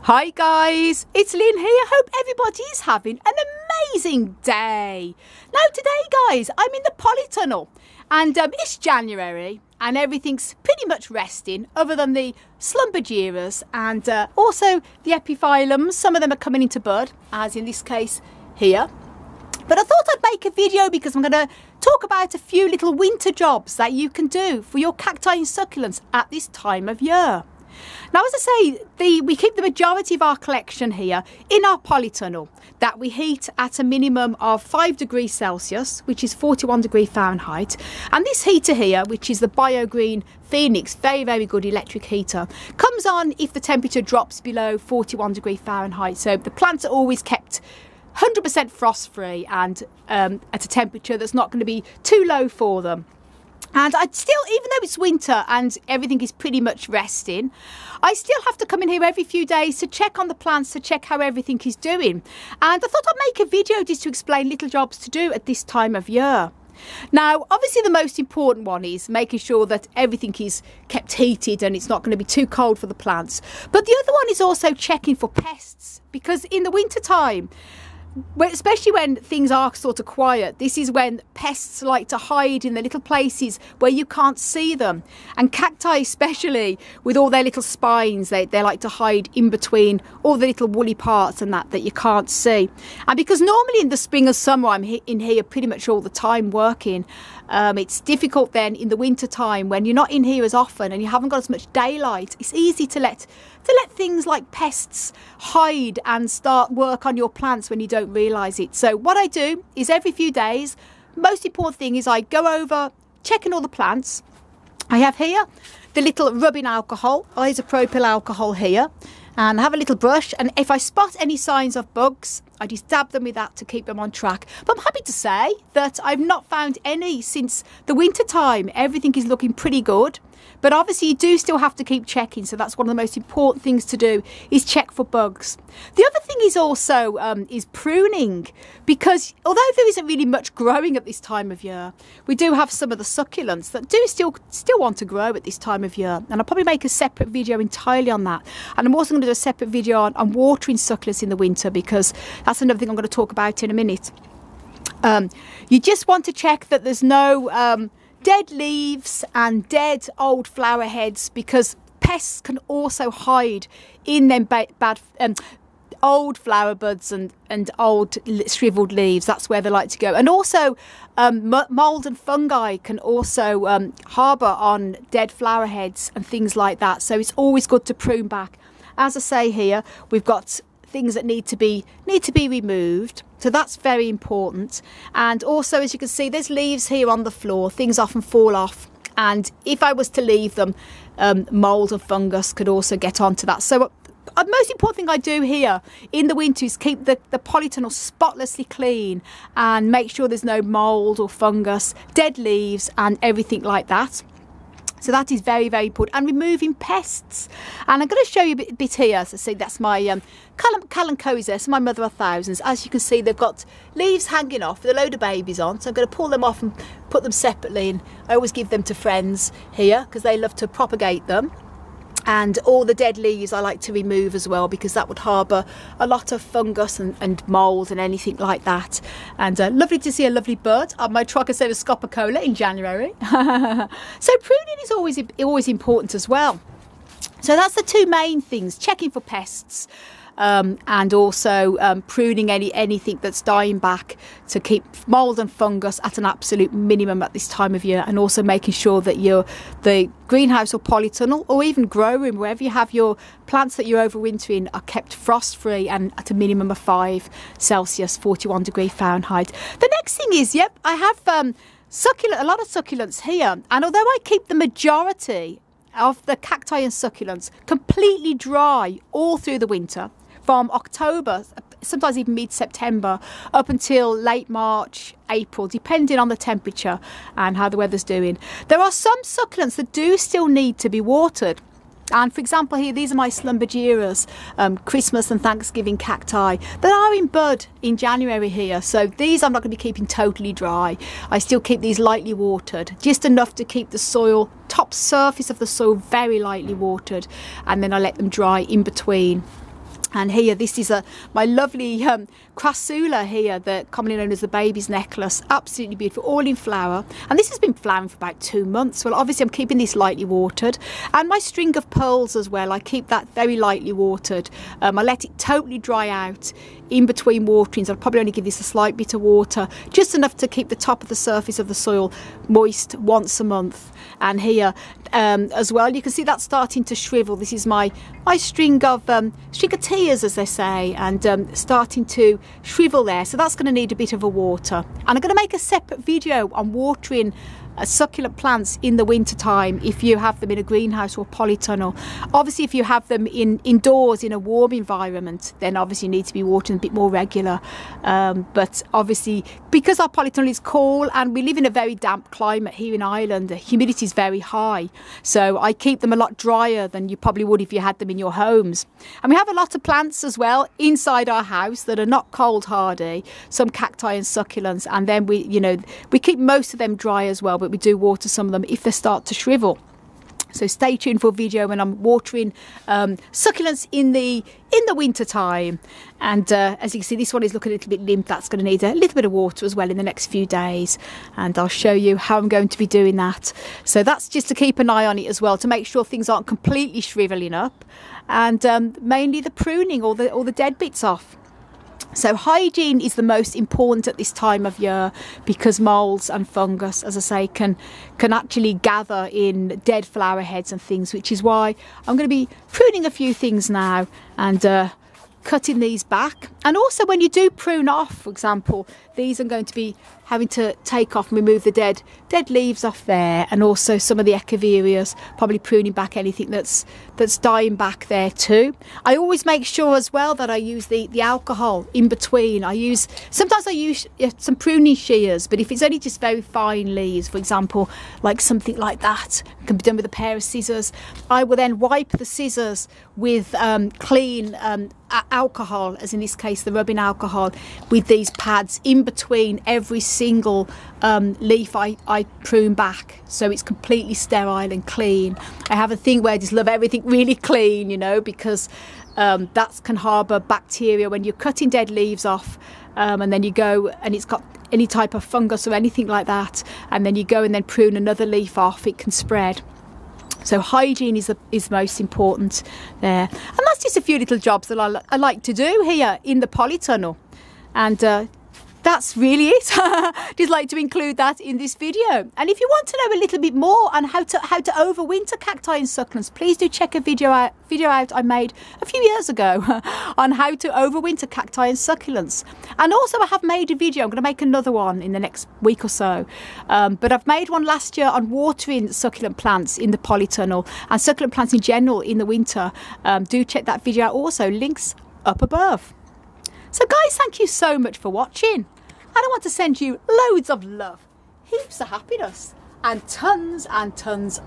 Hi guys, it's Lynn here. Hope everybody is having an amazing day. Now today guys, I'm in the polytunnel and it's January and everything's pretty much resting other than the Schlumbergeras and also the epiphyllums. Some of them are coming into bud, as in this case here. But I thought I'd make a video because I'm going to talk about a few little winter jobs that you can do for your cacti and succulents at this time of year. Now, as I say, we keep the majority of our collection here in our polytunnel that we heat at a minimum of 5 degrees Celsius, which is 41 degrees Fahrenheit. And this heater here, which is the BioGreen Phoenix, very, very good electric heater, comes on if the temperature drops below 41 degrees Fahrenheit. So the plants are always kept 100% frost free and at a temperature that's not going to be too low for them. And I still, even though it's winter and everything is pretty much resting, I still have to come in here every few days to check on the plants, to check how everything is doing. And I thought I'd make a video just to explain little jobs to do at this time of year. Now, obviously the most important one is making sure that everything is kept heated and it's not going to be too cold for the plants. But the other one is also checking for pests, because in the winter time, especially when things are sort of quiet, this is when pests like to hide in the little places where you can't see them. And cacti especially, with all their little spines, they like to hide in between all the little woolly parts and that you can't see. And because normally in the spring and summer I'm in here pretty much all the time working, it's difficult then in the winter time when you're not in here as often and you haven't got as much daylight. It's easy to let things like pests hide and start work on your plants when you don't realise it. So what I do is every few days, most important thing is I go over checking all the plants. I have here the little rubbing alcohol, isopropyl alcohol here, and I have a little brush, and if I spot any signs of bugs, I just dab them with that to keep them on track. But I'm happy to say that I've not found any since the winter time. Everything is looking pretty good. But obviously you do still have to keep checking, so that's one of the most important things to do, is check for bugs. The other thing is also is pruning, because although there isn't really much growing at this time of year, we do have some of the succulents that do still want to grow at this time of year, and I'll probably make a separate video entirely on that. And I'm also going to do a separate video on watering succulents in the winter, because that's another thing I'm going to talk about in a minute. You just want to check that there's no dead leaves and dead old flower heads, because pests can also hide in them bad old flower buds and old shriveled leaves. That's where they like to go. And also mold and fungi can also harbour on dead flower heads and things like that, so it's always good to prune back. As I say here, we've got things that need to be removed, so that's very important. And also, as you can see, there's leaves here on the floor. Things often fall off, and if I was to leave them, mold and fungus could also get onto that. So the most important thing I do here in the winter is keep the polytunnel spotlessly clean and make sure there's no mold or fungus, dead leaves and everything like that. So that is very, very important. And removing pests. And I'm going to show you a bit here. So see, that's my Kalanchoeis, my mother of thousands. As you can see, they've got leaves hanging off with a load of babies on. So I'm going to pull them off and put them separately. And I always give them to friends here because they love to propagate them. And all the dead leaves I like to remove as well, because that would harbour a lot of fungus and mould and anything like that. And lovely to see a lovely bird on my Trochilus scopicola in January. So pruning is always important as well. So that's the two main things: checking for pests and also pruning anything that's dying back to keep mould and fungus at an absolute minimum at this time of year, and also making sure that the greenhouse or polytunnel or even grow room, wherever you have your plants that you're overwintering, are kept frost free and at a minimum of 5 Celsius, 41 degrees Fahrenheit. The next thing is, yep, I have a lot of succulents here, and although I keep the majority of the cacti and succulents completely dry all through the winter, from October, sometimes even mid-September, up until late March, April, depending on the temperature and how the weather's doing, there are some succulents that do still need to be watered. And for example here, these are my Schlumbergeras, Christmas and Thanksgiving cacti that are in bud in January here. So these I'm not going to be keeping totally dry. I still keep these lightly watered, just enough to keep the soil, top surface of the soil very lightly watered, and then I let them dry in between. And here, this is my lovely crassula here, commonly known as the baby's necklace. Absolutely beautiful, all in flower. And this has been flowering for about 2 months. Well, obviously I'm keeping this lightly watered. And my string of pearls as well, I keep that very lightly watered. I let it totally dry out in between waterings. I'll probably only give this a slight bit of water, just enough to keep the top of the surface of the soil moist once a month. And here as well, you can see that's starting to shrivel. This is my string of tears, as they say, and starting to shrivel there. So that's going to need a bit of a water. And I'm going to make a separate video on watering succulent plants in the winter time if you have them in a greenhouse or polytunnel. Obviously, if you have them indoors in a warm environment, then obviously you need to be watering a bit more regular. But obviously, because our polytunnel is cool and we live in a very damp climate here in Ireland, the humidity is very high, so I keep them a lot drier than you probably would if you had them in your homes. And we have a lot of plants as well inside our house that are not cold hardy, some cacti and succulents, and then we keep most of them dry as well, but we do water some of them if they start to shrivel. So stay tuned for a video when I'm watering succulents in the winter time. And as you can see, this one is looking a little bit limp. That's going to need a little bit of water as well in the next few days, and I'll show you how I'm going to be doing that. So that's just to keep an eye on it as well, to make sure things aren't completely shriveling up, and mainly the pruning, all the dead bits off. So hygiene is the most important at this time of year, because moulds and fungus, as I say, can actually gather in dead flower heads and things, which is why I'm going to be pruning a few things now and cutting these back. And also, when you do prune off, for example, these I'm going to be having to take off and remove the dead leaves off there, and also some of the echeverias, probably pruning back anything that's dying back there too. I always make sure as well that I use the alcohol in between. Sometimes I use some pruning shears, but if it's only just very fine leaves, for example, like something like that, it can be done with a pair of scissors. I will then wipe the scissors with clean alcohol, as in this case the rubbing alcohol, with these pads in between every single leaf I prune back, so it's completely sterile and clean. I have a thing where I just love everything really clean, because that can harbour bacteria when you're cutting dead leaves off, and then you go and it's got any type of fungus or anything like that, and then you go and then prune another leaf off, it can spread. So hygiene is most important there. And that's just a few little jobs that I like to do here in the polytunnel. And that's really it. Just like to include that in this video. And if you want to know a little bit more on how to overwinter cacti and succulents, please do check a video out I made a few years ago on how to overwinter cacti and succulents. And also I have made a video, I'm going to make another one in the next week or so, but I've made one last year on watering succulent plants in the polytunnel and succulent plants in general in the winter. Do check that video out also, links up above. So guys, thank you so much for watching, and I want to send you loads of love, heaps of happiness, and tons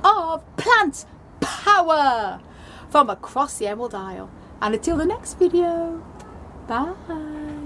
of plant power from across the Emerald Isle. And until the next video, bye.